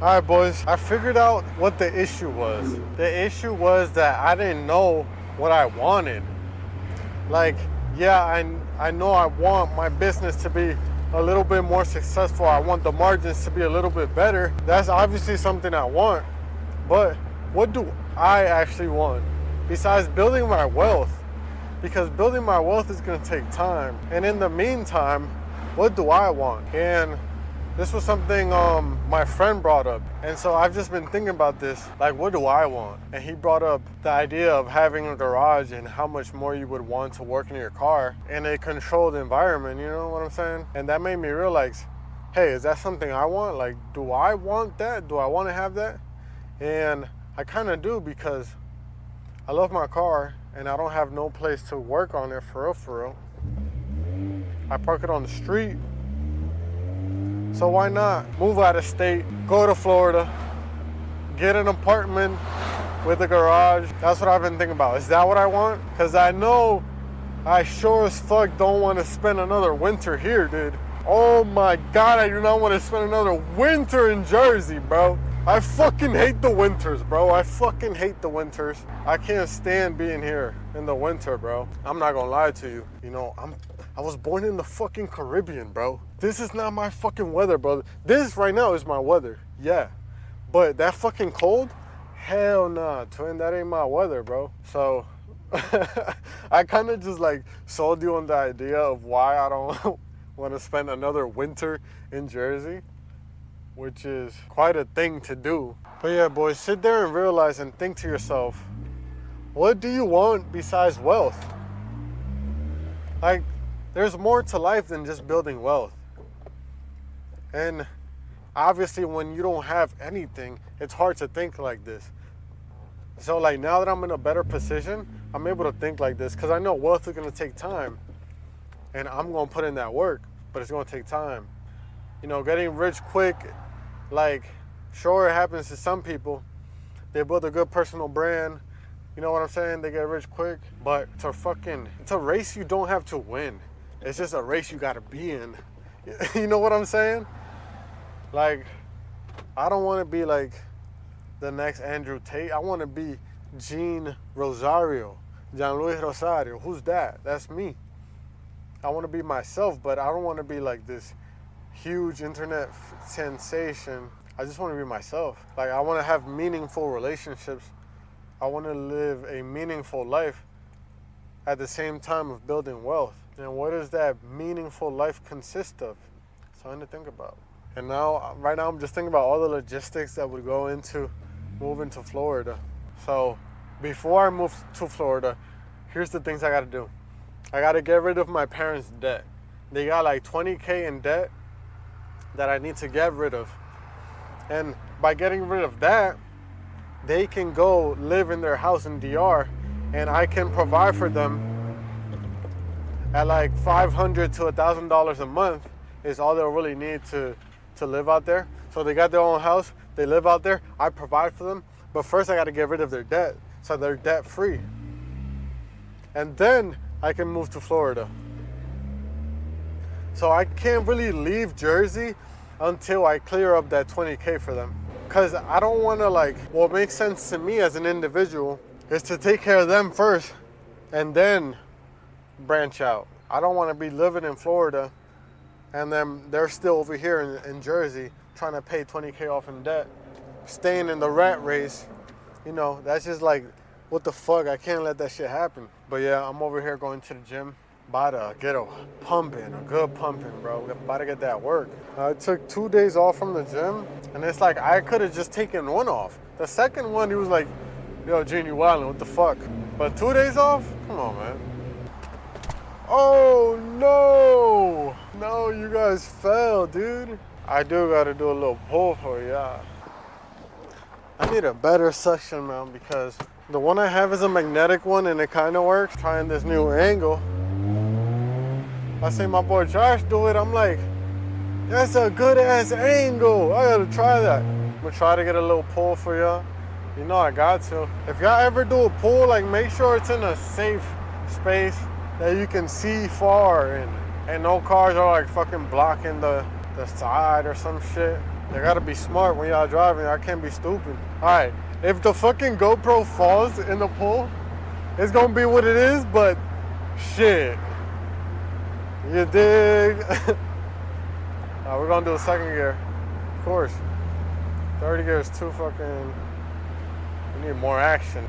All right, boys, I figured out what the issue was. The issue was that I didn't know what I wanted. Like, yeah, I know I want my business to be a little bit more successful. I want the margins to be a little bit better. That's obviously something I want. But what do I actually want besides building my wealth? Because building my wealth is going to take time. And in the meantime, what do I want? And this was something my friend brought up. And so I've just been thinking about this, like, what do I want? And he brought up the idea of having a garage and how much more you would want to work in your car in a controlled environment, you know what I'm saying? And that made me realize, hey, is that something I want? Like, do I want that? Do I want to have that? And I kind of do, because I love my car and I don't have no place to work on it for real. I park it on the street. So why not move out of state, go to Florida, get an apartment with a garage? That's what I've been thinking about. Is that what I want? Because I know I sure as fuck don't want to spend another winter here, dude. Oh my God, I do not want to spend another winter in Jersey, bro. I fucking hate the winters, bro. I fucking hate the winters. I can't stand being here in the winter, bro. I'm not gonna lie to you. You know, I was born in the fucking Caribbean, bro. This is not my fucking weather, bro. This right now is my weather, yeah. But that fucking cold? Hell nah, twin, that ain't my weather, bro. So, I kind of just like sold you on the idea of why I don't want to spend another winter in Jersey, which is quite a thing to do. But yeah, boys, sit there and realize and think to yourself, what do you want besides wealth? Like, there's more to life than just building wealth. And obviously when you don't have anything, it's hard to think like this. So like, now that I'm in a better position, I'm able to think like this, because I know wealth is going to take time. And I'm going to put in that work, but it's going to take time. You know, getting rich quick, like, sure, it happens to some people. They build a good personal brand. You know what I'm saying? They get rich quick. But it's a race you don't have to win. It's just a race you got to be in. You know what I'm saying? Like, I don't want to be like the next Andrew Tate. I want to be Gene Rosario, John Luis Rosario. Who's that? That's me. I want to be myself, but I don't want to be like this huge internet sensation. I just want to be myself. Like, I want to have meaningful relationships. I want to live a meaningful life at the same time of building wealth. And what does that meaningful life consist of? Something to think about. And now, right now, I'm just thinking about all the logistics that would go into moving to Florida. So before I move to Florida, here's the things I got to do. I got to get rid of my parents' debt. They got like $20K in debt that I need to get rid of. And by getting rid of that, they can go live in their house in DR, and I can provide for them at like $500 to $1,000 a month is all they'll really need to live out there. So they got their own house, they live out there, I provide for them, but first I got to get rid of their debt so they're debt free. And then I can move to Florida. So I can't really leave Jersey until I clear up that $20K for them. Because I don't want to, like, what makes sense to me as an individual is to take care of them first and then branch out. I don't want to be living in Florida and then they're still over here in Jersey trying to pay $20K off in debt, staying in the rat race. You know, that's just like, what the fuck? I can't let that shit happen. But yeah, I'm over here going to the gym. About to get a good pumping, bro. About to get that work. I took 2 days off from the gym, and it's like I could have just taken one off. The second one, he was like, yo, Gene, you wildin', what the fuck? But 2 days off? Come on, man. Oh, no. No, you guys fell, dude. I do gotta do a little pull for y'all. I need a better suction mount because the one I have is a magnetic one and it kind of works. Trying this new angle. I see my boy Josh do it, I'm like, that's a good ass angle. I gotta try that. I'm gonna try to get a little pull for y'all. You know I got to. If y'all ever do a pull, like, make sure it's in a safe space that you can see far and no cars are like fucking blocking the side or some shit. You gotta be smart when y'all driving. I can't be stupid. All right, if the fucking GoPro falls in the pool, it's gonna be what it is, but shit. You dig? We're gonna do a second gear. Of course. 30 gear is too fucking... We need more action.